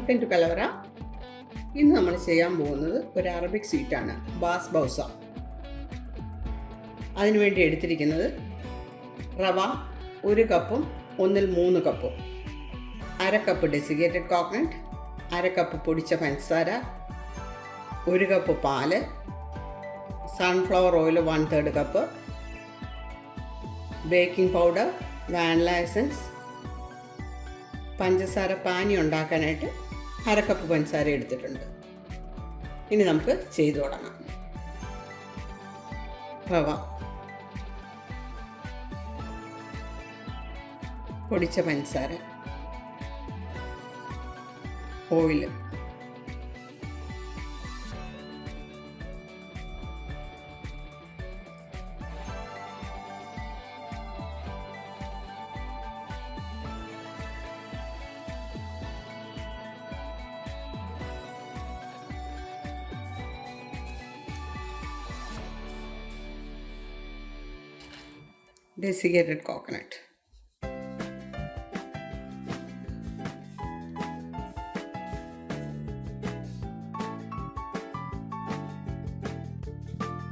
Welcome to കലവറ. ഇന്ന് നമ്മൾ ചെയ്യാൻ പോകുന്നത് ഒരു അറബിക് സ്വീറ്റാണ്, ബാസ്ബൗസ. അതിനുവേണ്ടി എടുത്തിരിക്കുന്നത് റവ 1 കപ്പും 1/3 കപ്പും, 1/2 കപ്പ് ഡെസിക്കേറ്റഡ് കോക്കനട്ട്, 1/2 കപ്പ് പൊടിച്ച പഞ്ചസാര, 1 കപ്പ് പാല്, sunflower oil 1/3 cup, baking powder, vanilla essence, പഞ്ചസാര പാനി ഉണ്ടാക്കാനായിട്ട് 1/2 കപ്പ് പഞ്ചസാര എടുത്തിട്ടുണ്ട്. ഇനി നമുക്ക് ചെയ്തു തുടങ്ങാം. റവ, പൊടിച്ച പഞ്ചസാര, ഓയിൽ, desiccated coconut,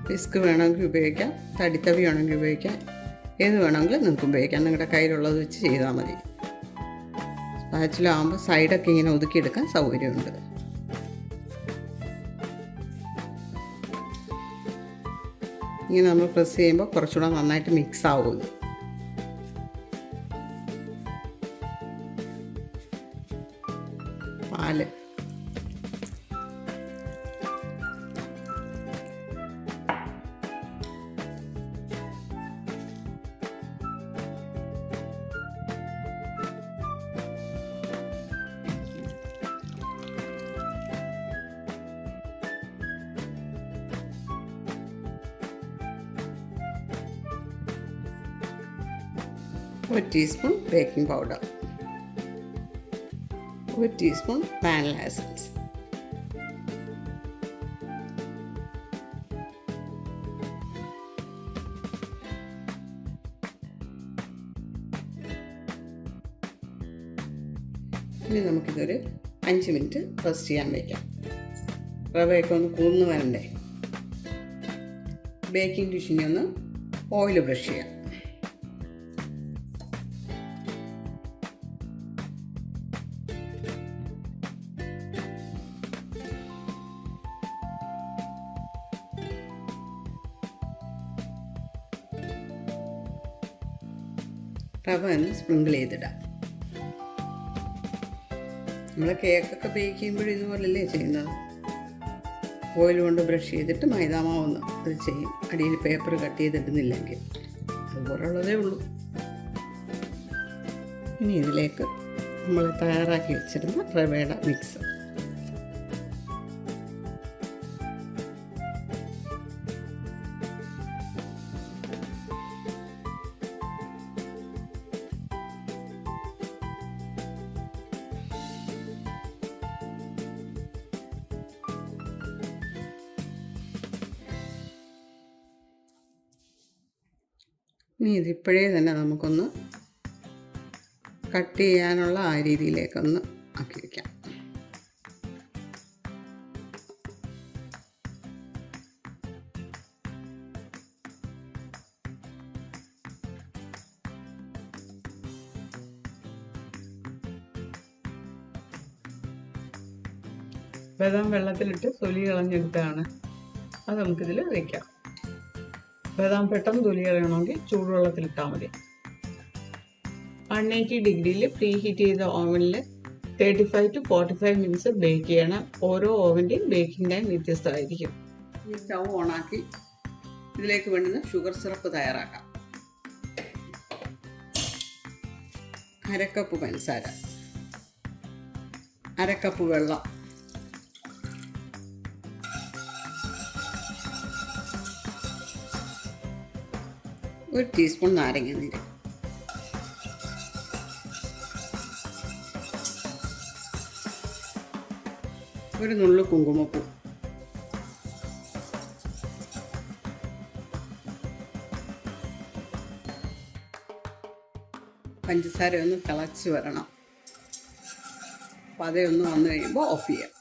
വിസ്ക് വേണമെങ്കിൽ ഉപയോഗിക്കാം, തടിത്തവി വേണമെങ്കിൽ ഉപയോഗിക്കാം, ഏത് വേണമെങ്കിലും നിങ്ങൾക്ക് ഉപയോഗിക്കാം. നിങ്ങളുടെ കയ്യിലുള്ളത് വെച്ച് ചെയ്താൽ മതി. സ്പാച്ചിലാകുമ്പോൾ സൈഡൊക്കെ ഇങ്ങനെ ഒതുക്കിയെടുക്കാൻ സൗകര്യമുണ്ട്. ഇങ്ങനെ നമ്മൾ പ്രസ് ചെയ്യുമ്പോൾ കുറച്ചുകൂടെ നന്നായിട്ട് മിക്സ് ആവും. പാല്, ഒരു teaspoon baking powder, 1 teaspoon vanilla essence, ഇനി നമുക്കിതൊരു 5 മിനിറ്റ് റെസ്റ്റ് ചെയ്യാൻ വയ്ക്കാം. റവയൊക്കെ ഒന്ന് കുതിർന്ന് വരണ്ടേ. ബേക്കിംഗ് ഡിഷിനെ ഒന്ന് ഓയിൽ ബ്രഷ് ചെയ്യാം. റവ ഒന്ന് സ്പ്രിങ്കിൾ ചെയ്തിടാം. നമ്മൾ കേക്കൊക്കെ ബേക്ക് ചെയ്യുമ്പോഴും ഇതുപോലല്ലേ ചെയ്യുന്നത്. ഓയിൽ കൊണ്ട് ബ്രഷ് ചെയ്തിട്ട് മൈദാമാവൊന്ന് ഇത് ചെയ്യും. അടിയിൽ പേപ്പർ കട്ട് ചെയ്തിടുന്നില്ലെങ്കിൽ അതുപോലുള്ളതേ ഉള്ളൂ. ഇനി ഇതിലേക്ക് നമ്മൾ തയ്യാറാക്കി വെച്ചിരുന്ന റവയുടെ മിക്സ് ഇനി ഇതിപ്പോഴേ തന്നെ നമുക്കൊന്ന് കട്ട് ചെയ്യാനുള്ള ആ രീതിയിലേക്കൊന്ന് ആക്കി വയ്ക്കാം. ബദാം വെള്ളത്തിലിട്ട് തൊലി കളഞ്ഞെടുത്താണ്. അത് നമുക്കിതിൽ വയ്ക്കാം. ബദാം പെട്ടെന്ന് തൊലി കളയണമെങ്കിൽ ചൂടുവെള്ളത്തിലിട്ടാൽ മതി. 180 ഡിഗ്രിയിൽ പ്രീ ഹീറ്റ് ചെയ്ത ഓവനിൽ 35 to 45 മിനിറ്റ്സ് ബേക്ക് ചെയ്യണം. ഓരോ ഓവൻ്റെയും ബേക്കിംഗ് ടൈം വ്യത്യസ്തമായിരിക്കും. ഈ സ്റ്റൗ ഓണാക്കി ഇതിലേക്ക് വേണ്ടുന്ന ഷുഗർ സിറപ്പ് തയ്യാറാക്കാം. 1/2 കപ്പ് പഞ്ചസാര, 1/2 കപ്പ് വെള്ളം, ഒരു ടീസ്പൂൺ നാരങ്ങ നീര്, ഒരു നുള്ളു കുങ്കുമപ്പൂ, പഞ്ചസാര ഒന്ന് തിളച്ച് വരണം. പതയൊന്ന് വന്നു കഴിയുമ്പോൾ ഓഫ് ചെയ്യാം.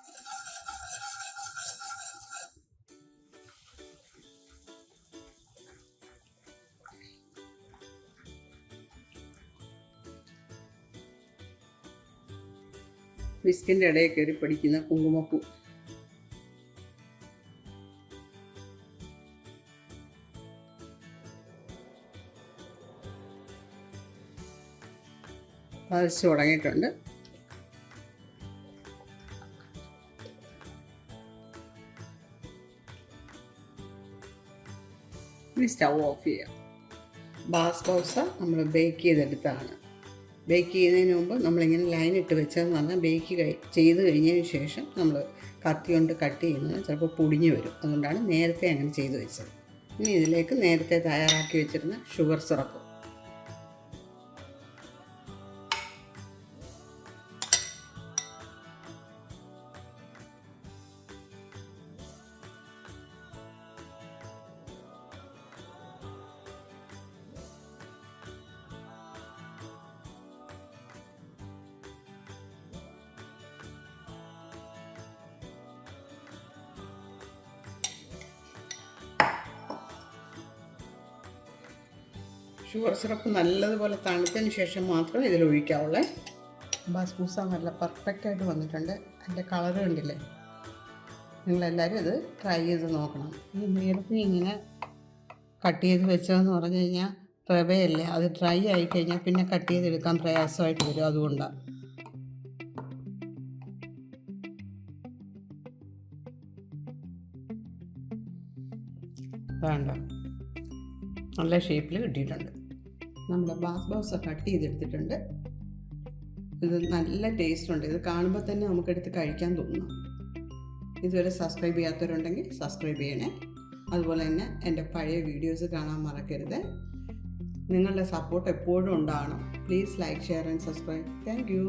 ബിസ്കിൻ്റെ ഇടയിൽ കയറി പിടിക്കുന്ന കുങ്കുമപ്പൂ. പതിച്ച് തുടങ്ങിയിട്ടുണ്ട്. ഇനി സ്റ്റൗ ഓഫ് ചെയ്യാം. ബാസ്ബൗസ നമ്മൾ ബേക്ക് ചെയ്തെടുത്തതാണ്. ബേക്ക് ചെയ്യുന്നതിന് മുമ്പ് നമ്മളിങ്ങനെ ലൈൻ ഇട്ട് വെച്ചതെന്ന് പറഞ്ഞാൽ ബേക്ക് ചെയ്ത് കഴിഞ്ഞതിന് ശേഷം നമ്മൾ കത്തി കൊണ്ട് കട്ട് ചെയ്യുന്നത് ചിലപ്പോൾ പൊടിഞ്ഞു വരും. അതുകൊണ്ടാണ് നേരത്തെ അങ്ങനെ ചെയ്ത് വെച്ചത്. ഇനി ഇതിലേക്ക് നേരത്തെ തയ്യാറാക്കി വെച്ചിരുന്ന ഷുഗർ സിറപ്പ്. ഷുഗർ സിറപ്പ് നല്ലതുപോലെ തണുത്തതിന് ശേഷം മാത്രം ഇതിൽ ഒഴിക്കാവുള്ളേ. ബാസ്ബൂസ നല്ല പെർഫെക്റ്റായിട്ട് വന്നിട്ടുണ്ട്. അതിൻ്റെ കളറ് കണ്ടില്ലേ? നിങ്ങളെല്ലാവരും ഇത് ട്രൈ ചെയ്ത് നോക്കണം. ഈ നേരത്തെ ഇങ്ങനെ കട്ട് ചെയ്ത് വെച്ചതെന്ന് പറഞ്ഞു കഴിഞ്ഞാൽ റവയല്ലേ, അത് ഡ്രൈ ആയിക്കഴിഞ്ഞാൽ പിന്നെ കട്ട് ചെയ്തെടുക്കാൻ പ്രയാസമായിട്ട് വരും. അതുകൊണ്ടാണ്. വേണ്ട, നല്ല ഷേപ്പിൽ കിട്ടിയിട്ടുണ്ട്. നമ്മുടെ ബാസ്ബൗസ കട്ട് ചെയ്തെടുത്തിട്ടുണ്ട്. ഇത് നല്ല ടേസ്റ്റ് ഉണ്ട്. ഇത് കാണുമ്പോൾ തന്നെ നമുക്കെടുത്ത് കഴിക്കാൻ തോന്നും. ഇതുവരെ സബ്സ്ക്രൈബ് ചെയ്യാത്തവരുണ്ടെങ്കിൽ സബ്സ്ക്രൈബ് ചെയ്യണേ. അതുപോലെ തന്നെ എൻ്റെ പഴയ വീഡിയോസ് കാണാൻ മറക്കരുത്. നിങ്ങളുടെ സപ്പോർട്ട് എപ്പോഴും ഉണ്ടാകണം. Please like, share and subscribe. Thank you.